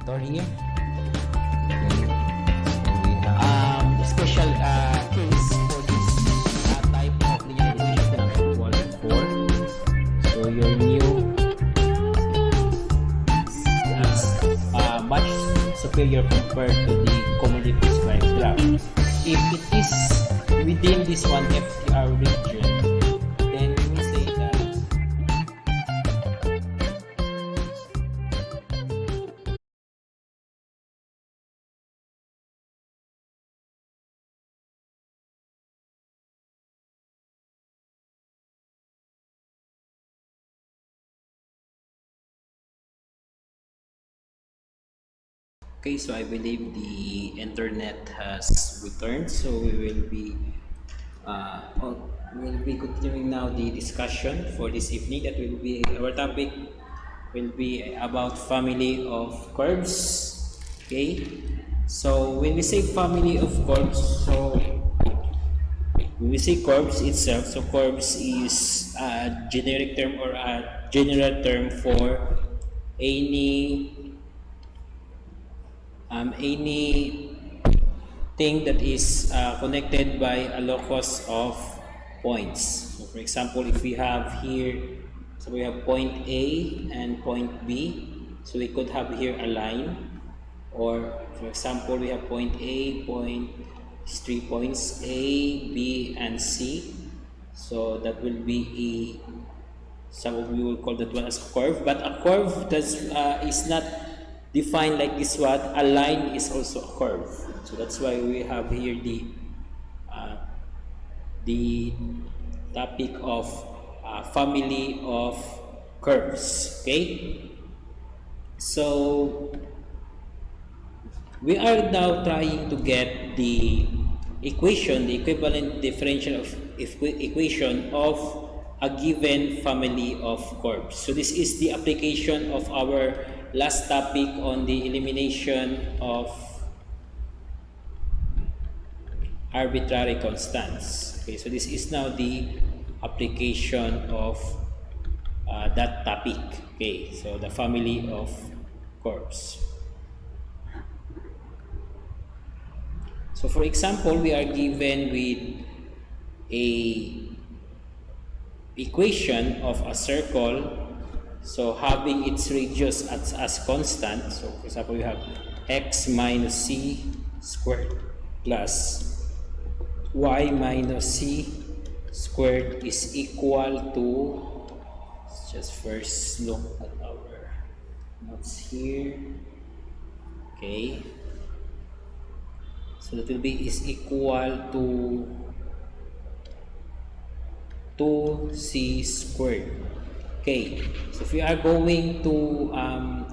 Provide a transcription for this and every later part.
factor here. Okay. So we have Special case for this type of linear equation that are equal to 4. so your new Is much superior compared to the commonly prescribed graph. If it is within this 1 FTR region, then we will say that okay, so I believe the internet has returned, so we will be continuing now the discussion for this evening. That will be our topic will be about family of curves. Okay, so when we say family of curves, so when we say curves itself, so curves is a generic term or a general term for any thing that is connected by a locus of points. So for example, if we have here, so we have point A and point B, so we could have here a line, or for example, we have point A, point 3 points A, B, and C. So that will be some of you will call that one as a curve, but a curve is not defined like this one. A line is also a curve, so that's why we have here the topic of family of curves. Okay, so we are now trying to get the equation, the equivalent differential equation of a given family of curves. So this is the application of our last topic on the elimination of arbitrary constants. Okay, so this is now the application of that topic. Okay, so the family of curves. So for example, we are given with a equation of a circle, so having its radius as constant. So for example, we have x minus c squared plus y minus c squared is equal to, let's just first look at our notes here. Okay, so that will be is equal to 2c squared. Okay, so if we are going to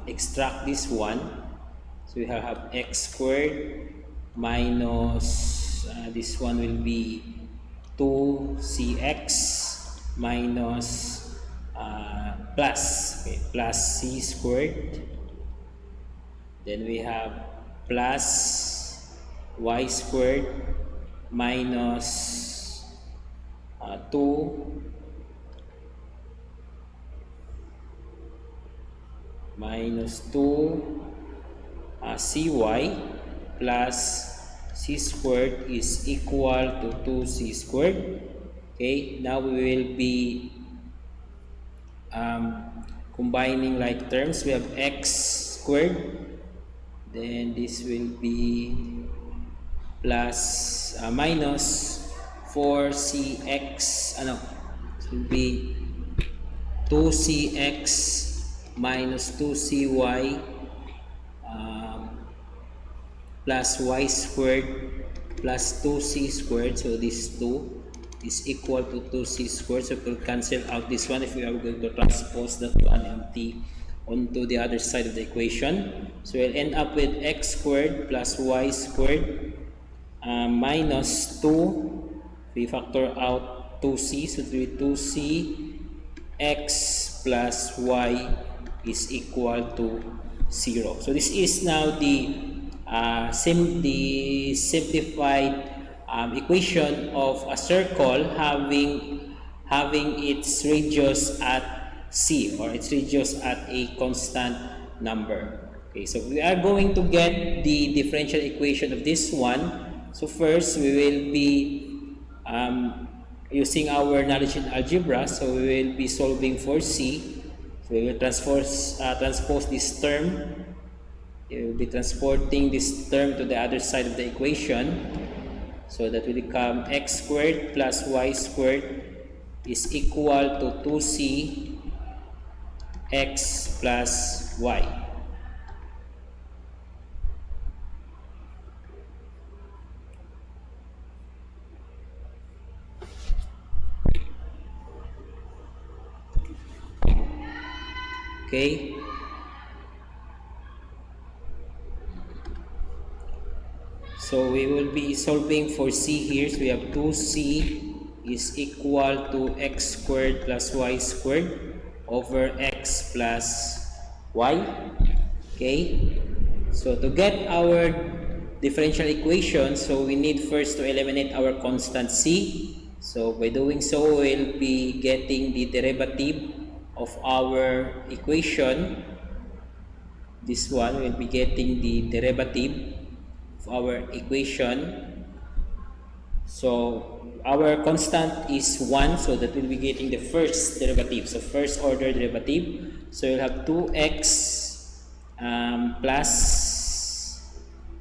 extract this one, so we have x squared minus this one will be 2cx minus plus c squared. Then we have plus y squared minus 2 cy plus c squared is equal to 2c squared. Okay, now we will be combining like terms. We have x squared, then this will be plus minus 4cx, it will be 2cx minus 2cy plus y squared plus 2c squared. So this 2 is equal to 2c squared, so we'll cancel out this one if we are going to transpose that one empty onto the other side of the equation. So we'll end up with x squared plus y squared minus 2. We factor out 2c, so it will be 2c x plus y is equal to 0. So this is now the simplified equation of a circle having its radius at c, or its radius at a constant number. Okay, so we are going to get the differential equation of this one. So first, we will be using our knowledge in algebra. So we will be solving for C. So we will transpose this term. We will be transporting this term to the other side of the equation. So that will become x squared plus y squared is equal to 2c x plus y. Okay. So we will be solving for c here. So we have 2c is equal to x squared plus y squared over x plus y. Okay. So to get our differential equation, so we need first to eliminate our constant c. So by doing so, we'll be getting the derivative of our equation. This one will be getting the derivative of our equation. So our constant is 1, so that will be getting the first derivative. So first order derivative. So you'll have 2x plus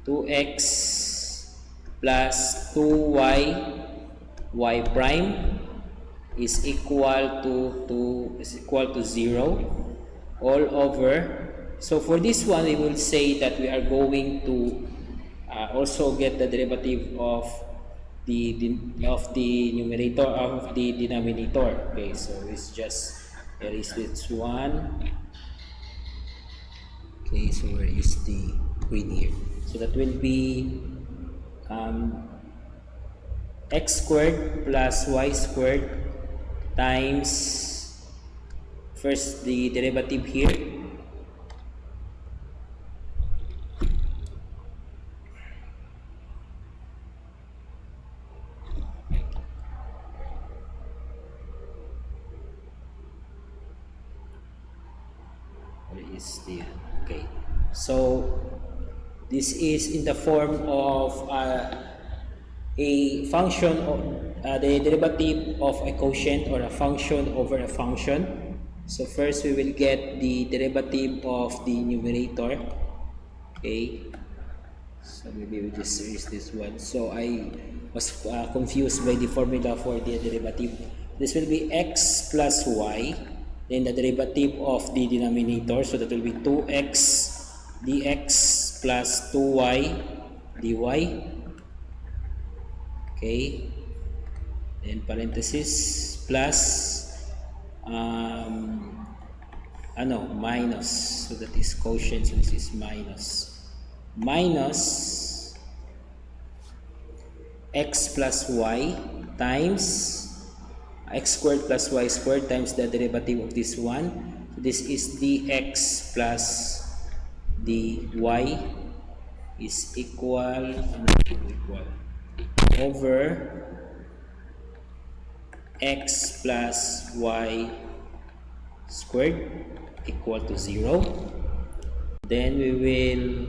2x plus 2y y prime is equal to 0 all over. So for this one, we will say that we are going to also get the derivative of the numerator of the denominator. Okay, so it's just, there is this one. Okay, so where is the green here? So that will be x squared plus y squared times first the derivative here. Where is the, okay, so this is in the form of a function of the derivative of a quotient or a function over a function. So first we will get the derivative of the numerator. Okay, so maybe we just erase this one. So I was confused by the formula for the derivative. This will be x plus y, then the derivative of the denominator, so that will be 2x dx plus 2y dy. Okay, then parenthesis plus minus, so that is quotient, so this is minus x plus y times x squared plus y squared times the derivative of this one. So this is dx plus dy is equal over x plus y squared equal to 0. Then we will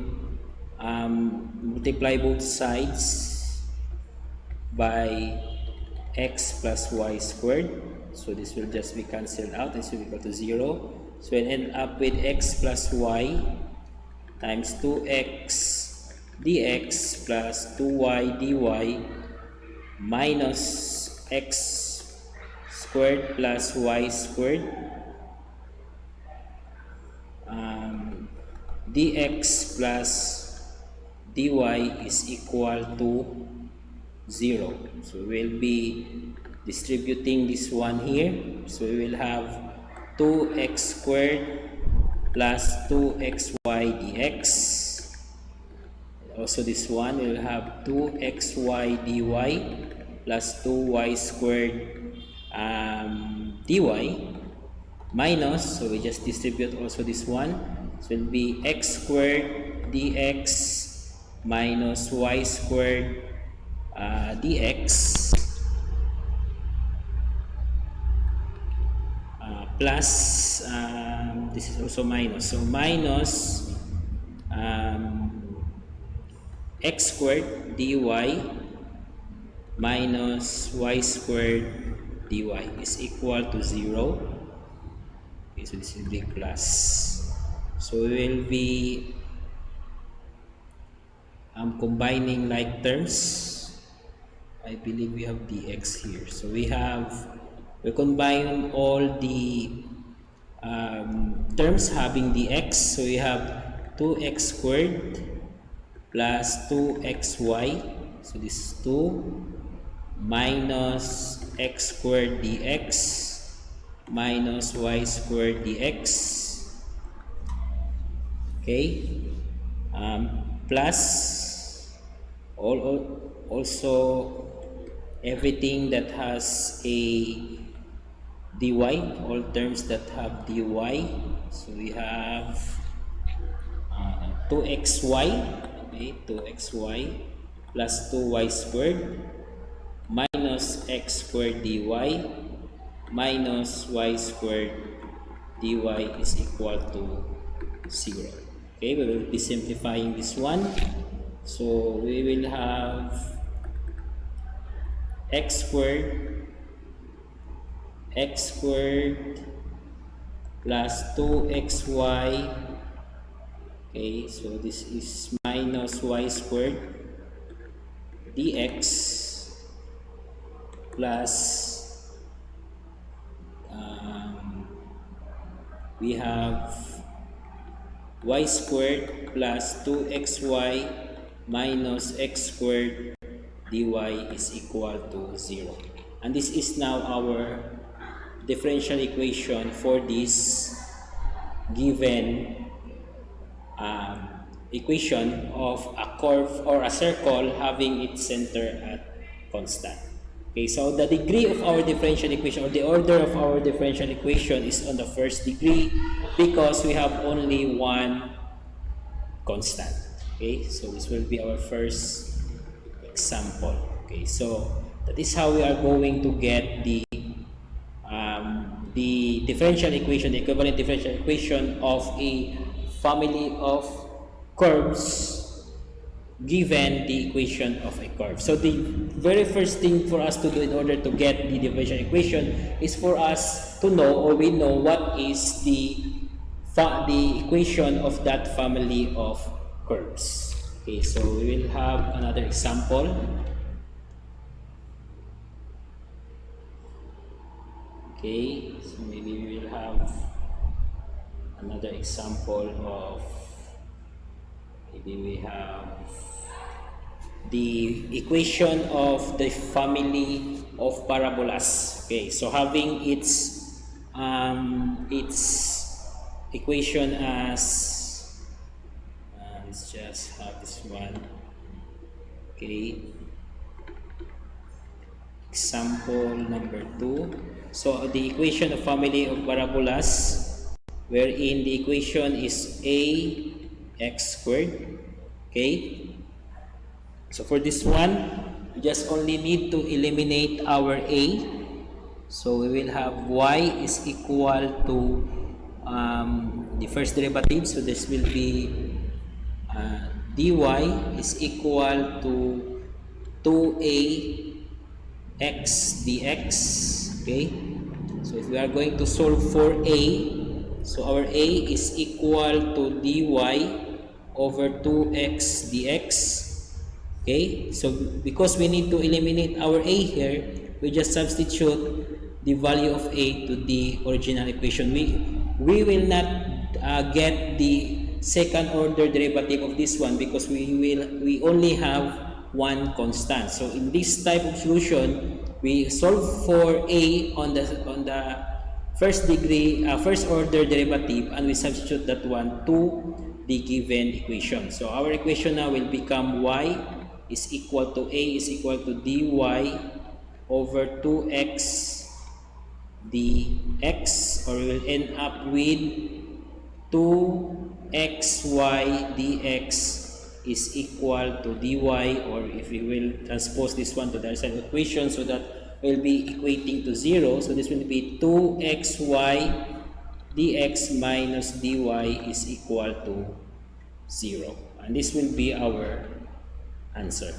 multiply both sides by x plus y squared. So this will just be cancelled out. This will be equal to 0. So we'll end up with x plus y times 2x dx plus 2y dy minus x squared plus y squared dx plus dy is equal to 0. So we will be distributing this one here. So we will have 2x squared plus 2xy dx. Also this one will have 2xy dy plus 2y squared dy minus, so we just distribute also this one. So it will be x squared dx minus y squared dx plus this is also minus, so minus x squared dy minus y squared dy is equal to 0. Okay, so this will be plus. So we will be combining like terms. I believe we have dx here. So we combine all the terms having dx. So we have 2x squared plus 2xy. So this is 2 minus x squared dx minus y squared dx. Okay, plus also everything that has a dy, all terms that have dy. So we have 2xy, okay, 2xy plus 2y squared minus x squared dy minus y squared dy is equal to 0. Okay, we will be simplifying this one. So we will have x squared plus 2xy. Okay, so this is minus y squared dx plus we have y squared plus 2xy minus x squared dy is equal to 0. And this is now our differential equation for this given equation of a curve or a circle having its center at constant. Okay, so the degree of our differential equation or the order of our differential equation is on the first degree because we have only one constant. Okay, so this will be our first example. Okay, so that is how we are going to get the differential equation, the equivalent differential equation of a family of curves given the equation of a curve. So the very first thing for us to do in order to get the differential equation is for us to know, or we know, what is the equation of that family of curves. Okay, so we will have another example. Okay, so maybe we will have another example of, maybe we have the equation of the family of parabolas. Okay, so having its equation as let's just have this one. Okay, example number 2. So the equation of family of parabolas, wherein the equation is ax squared. Okay, so for this one, we just only need to eliminate our a. So we will have y is equal to the first derivative. So this will be dy is equal to 2ax dx. Okay, so if we are going to solve for a, so our a is equal to dy over 2x dx. Okay, so because we need to eliminate our a here, we just substitute the value of a to the original equation. We will not get the second order derivative of this one because we only have one constant. So in this type of solution, we solve for a on the first degree first order derivative, and we substitute that one to the given equation. So our equation now will become y is equal to a is equal to dy over 2x dx, or we will end up with 2xy dx is equal to dy, or if we will transpose this one to the other side of the equation, so that will be equating to 0. So this will be 2xy dx minus dy is equal to 0. And this will be our answer.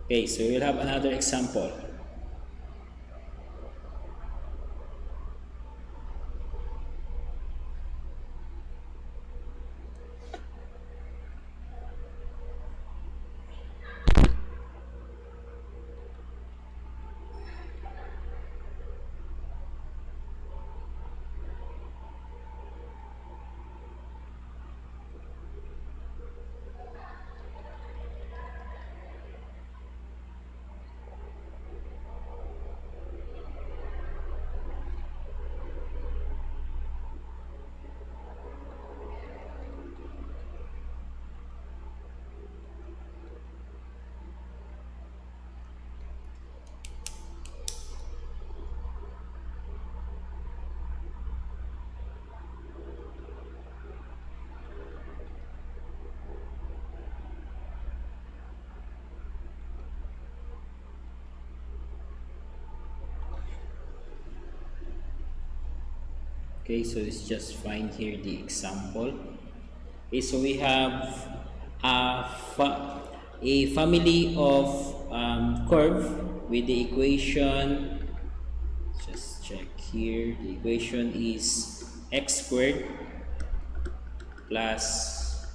Okay, so we'll have another example. Okay, so let's just find here the example. Okay, so we have a, a family of curve with the equation. Just check here. The equation is x squared plus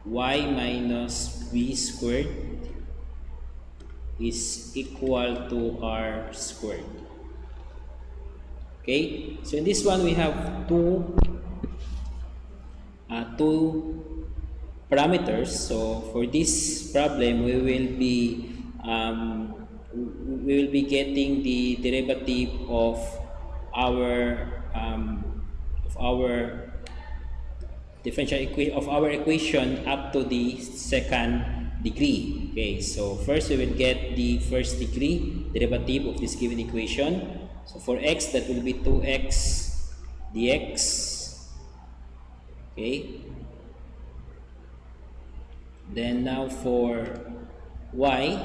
y minus b squared is equal to r squared. Okay, so in this one we have two parameters. So for this problem, we will be getting the derivative of our equation up to the second degree. Okay, so first we will get the first degree derivative of this given equation. So for x, that will be 2x dx. Okay. Then now for y,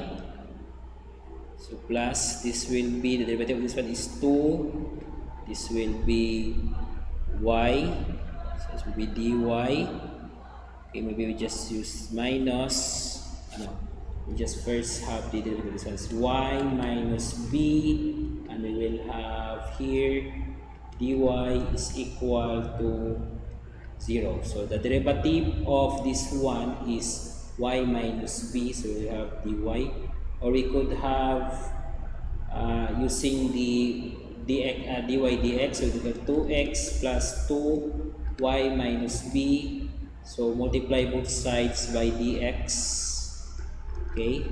so plus this will be the derivative of this one is 2. This will be y. So this will be dy. Okay, maybe we just use minus. We just first have the derivative of this one is y minus b. And we will have here dy is equal to 0. So the derivative of this one is y minus b. So we have dy, or we could have using the dy dx. So we have 2x plus 2y minus b. So multiply both sides by dx. Okay.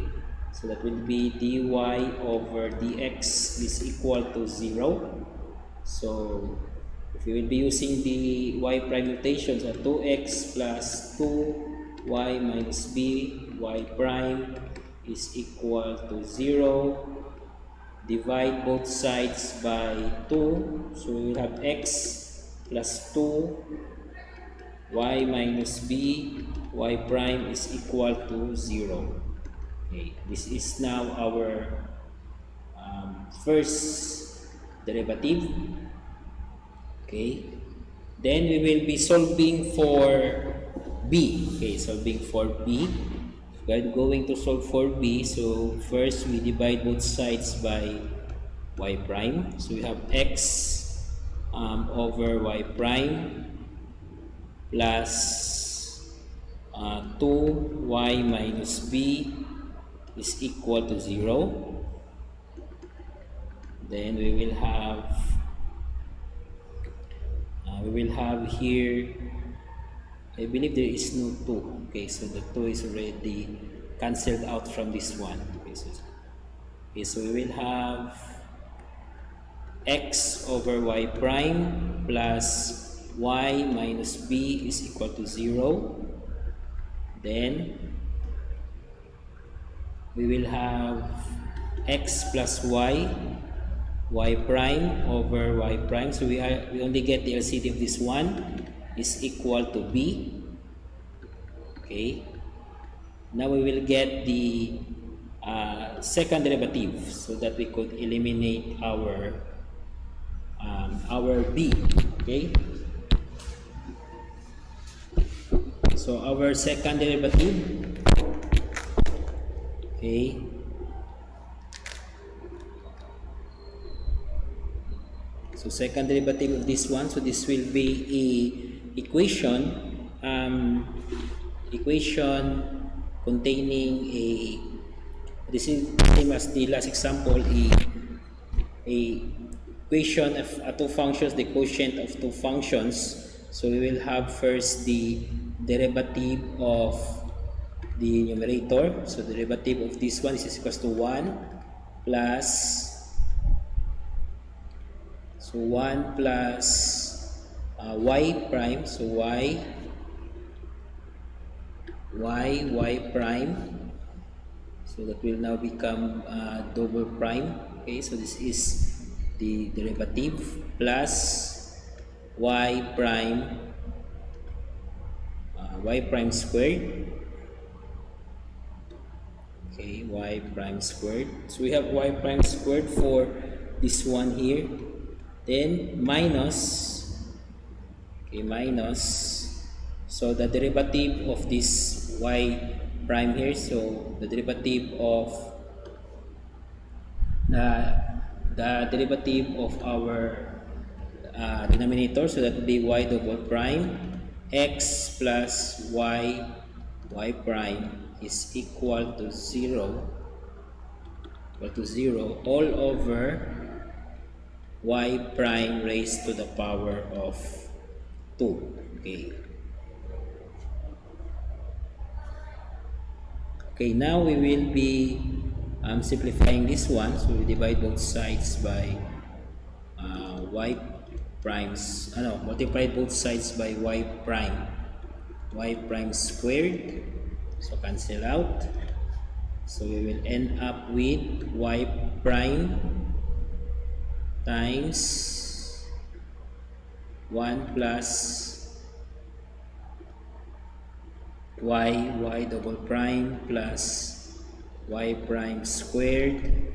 So that will be dy over dx is equal to 0. So if we will be using the y prime notation, so 2x plus 2y minus b, y prime is equal to 0. Divide both sides by 2. So we will have x plus 2, y minus b, y prime is equal to 0. Okay, this is now our first derivative. Okay, then we will be solving for b. Okay, solving for b. We're going to solve for b. So first we divide both sides by y prime. So we have x over y prime plus 2y minus b is equal to 0. Then we will have here, I believe there is no 2. Okay, so the 2 is already cancelled out from this one. Okay, so we will have x over y prime plus y minus b is equal to 0. Then we will have x plus y prime over y prime. So we only get the LCD of this one is equal to b. Okay. Now we will get the second derivative so that we could eliminate our b. Okay, so our second derivative, okay, so second derivative of this one, so this will be a equation containing a, this is same as the last example, a equation of two functions, the quotient of two functions. So we will have first the derivative of the numerator. So the derivative of this one is equals to 1 plus, so 1 plus y prime, so y prime, so that will now become double prime. Okay, so this is the derivative plus y prime squared. Okay, y prime squared. So we have y prime squared for this one here. Then minus, okay, minus, so the derivative of this y prime here, so the derivative of the derivative of our denominator, so that would be y double prime x plus y prime is equal to 0 all over y prime raised to the power of 2. Okay. Okay, now we will be simplifying this one. So we divide both sides by y primes, multiply both sides by y prime squared, so cancel out. So we will end up with y prime times 1 plus y double prime plus y prime squared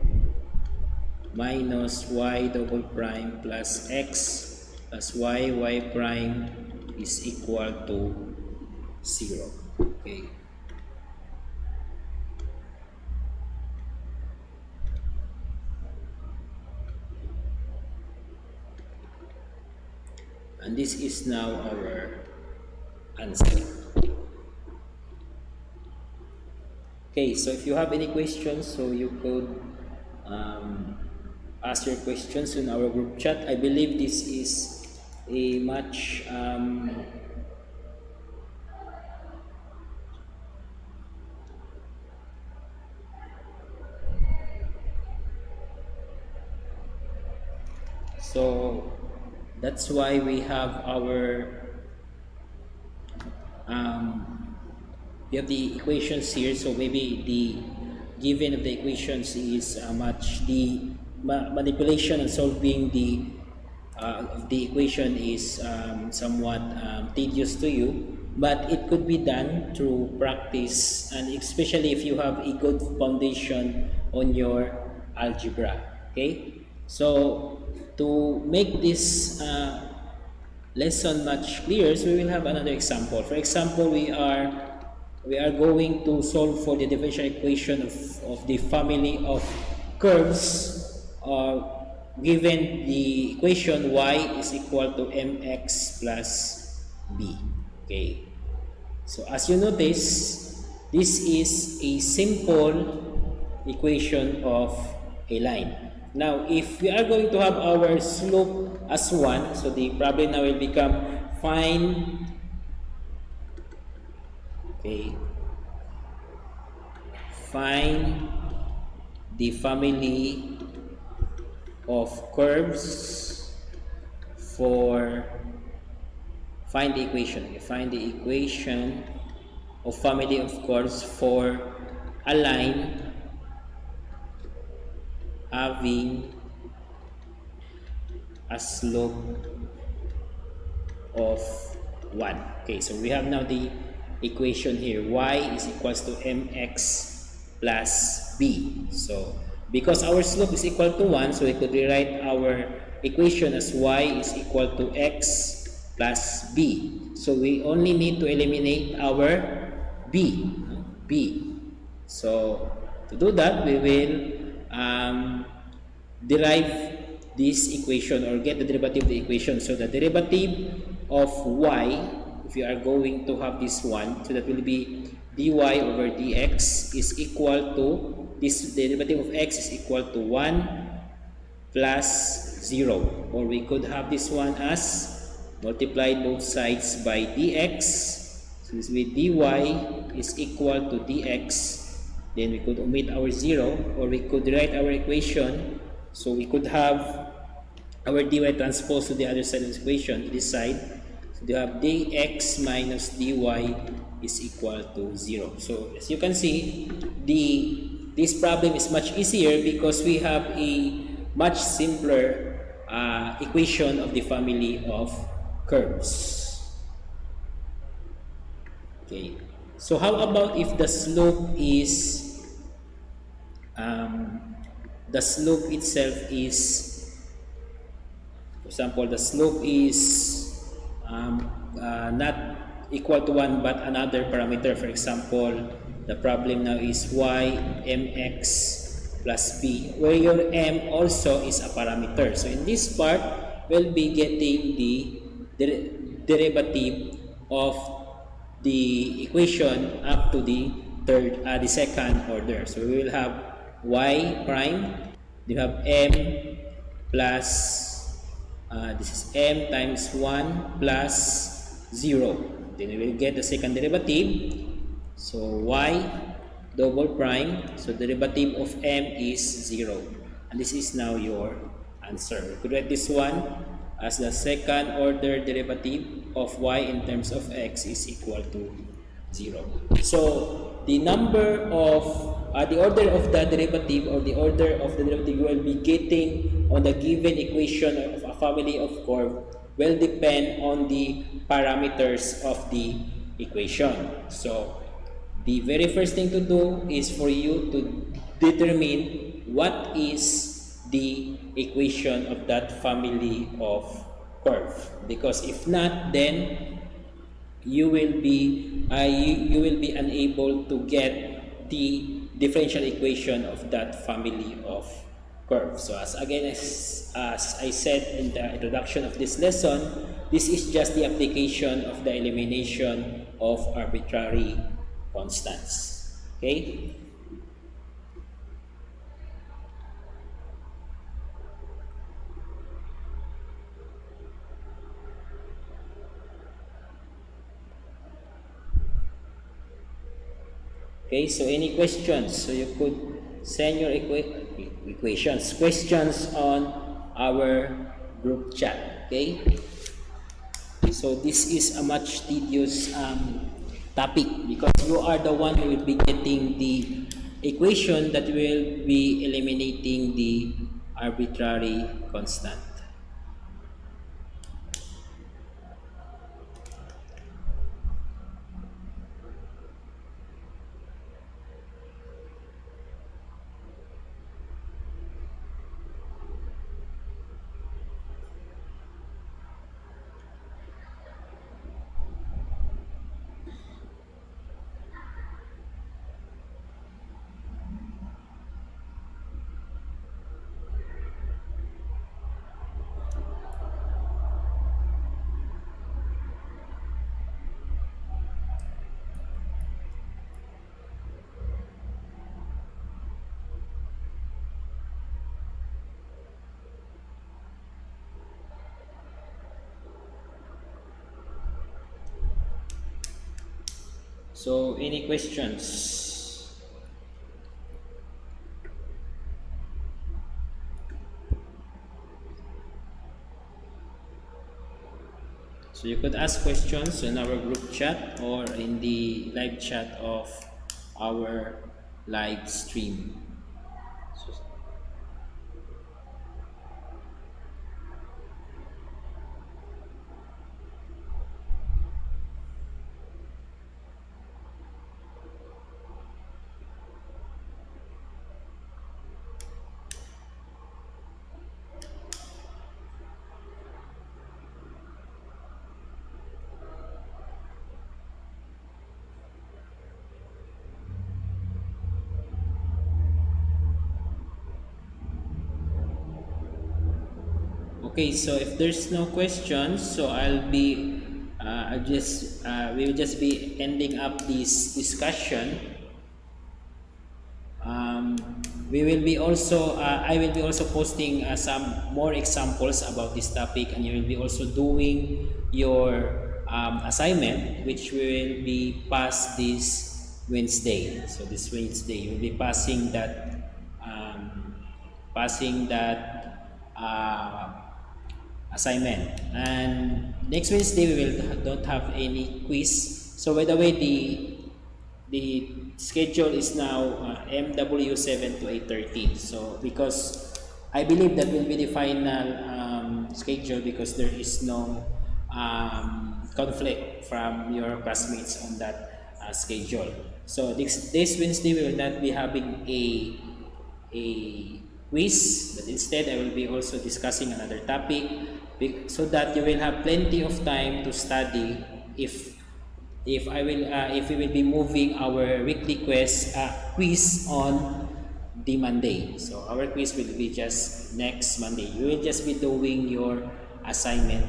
minus y double prime plus x plus y prime is equal to 0. Okay. And this is now our answer. Okay, so if you have any questions, so you could ask your questions in our group chat. I believe this is a much so that's why we have our we have the equations here. So maybe the given of the equations is the manipulation and solving the equation is somewhat tedious to you, but it could be done through practice, and especially if you have a good foundation on your algebra. Okay, so to make this lesson much clearer, so we will have another example. For example, we are going to solve for the differential equation of the family of curves given the equation y is equal to mx plus b. Okay, so as you notice, this is a simple equation of a line. Now, if we are going to have our slope as 1, so the problem now will become find the family of curves for find the equation of family of curves for a line having a slope of 1. Okay, so we have now the equation here. Y is equals to mx plus b. So because our slope is equal to 1, so we could rewrite our equation as y is equal to x plus b. So we only need to eliminate our b. So to do that, we will derive this equation or get the derivative of the equation. So the derivative of y, if you are going to have this one, so that will be dy over dx is equal to, this derivative of x is equal to 1 plus 0. Or we could have this one as multiply both sides by dx. So this will be dy is equal to dx. Then we could omit our 0, or we could write our equation. So we could have our dy transpose to the other side of the equation, this side. So you have dx minus dy is equal to 0. So as you can see, this problem is much easier because we have a much simpler equation of the family of curves. Okay. So how about if the slope is itself is, for example, the slope is not equal to 1 but another parameter. For example, the problem now is y mx plus b, where your m also is a parameter. So in this part, we'll be getting the derivative of the equation up to the second order. So we will have y prime, you have m plus this is m times 1 plus 0. Then we will get the second derivative. So y double prime, so derivative of m is 0. And this is now your answer. We could write this one as the second order derivative of y in terms of x is equal to 0. So the number of the order of the derivative, or the order of the derivative you will be getting on the given equation of a family of curve will depend on the parameters of the equation. So the very first thing to do is for you to determine what is the equation of that family of curve, because if not, then you will be unable to get the differential equation of that family of curves. So as I said in the introduction of this lesson, this is just the application of the elimination of arbitrary constants. Okay? Okay, so any questions? So you could send your questions on our group chat. Okay? So this is a much tedious topic because you are the one who will be getting the equation that will be eliminating the arbitrary constant. So any questions? So you could ask questions in our group chat or in the live chat of our live stream. Okay, so if there's no questions, so we'll just be ending up this discussion. We will be also I will be also posting some more examples about this topic, and you will be also doing your assignment, which will be passed this Wednesday. So this Wednesday you will be passing that assignment, and next Wednesday we will don't have any quiz. So by the way, the schedule is now MW 7 to 8:30. So because I believe that will be the final schedule, because there is no conflict from your classmates on that schedule. So this Wednesday we will not be having a quiz, but instead I will be also discussing another topic, so that you will have plenty of time to study if we will be moving our weekly quiz on the Monday. So our quiz will be just next Monday. You will just be doing your assignment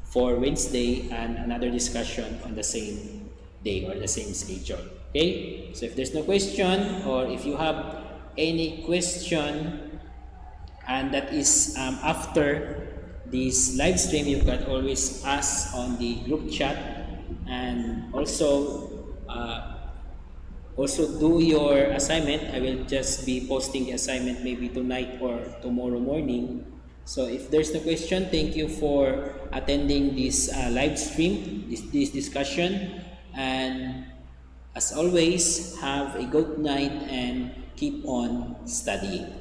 for Wednesday and another discussion on the same day or the same schedule. Okay? So if there's no question, or if you have any question and that is after this live stream, you can always ask on the group chat, and also do your assignment. I will just be posting the assignment maybe tonight or tomorrow morning. So if there's no question, thank you for attending this live stream, this discussion, and as always, have a good night and keep on studying.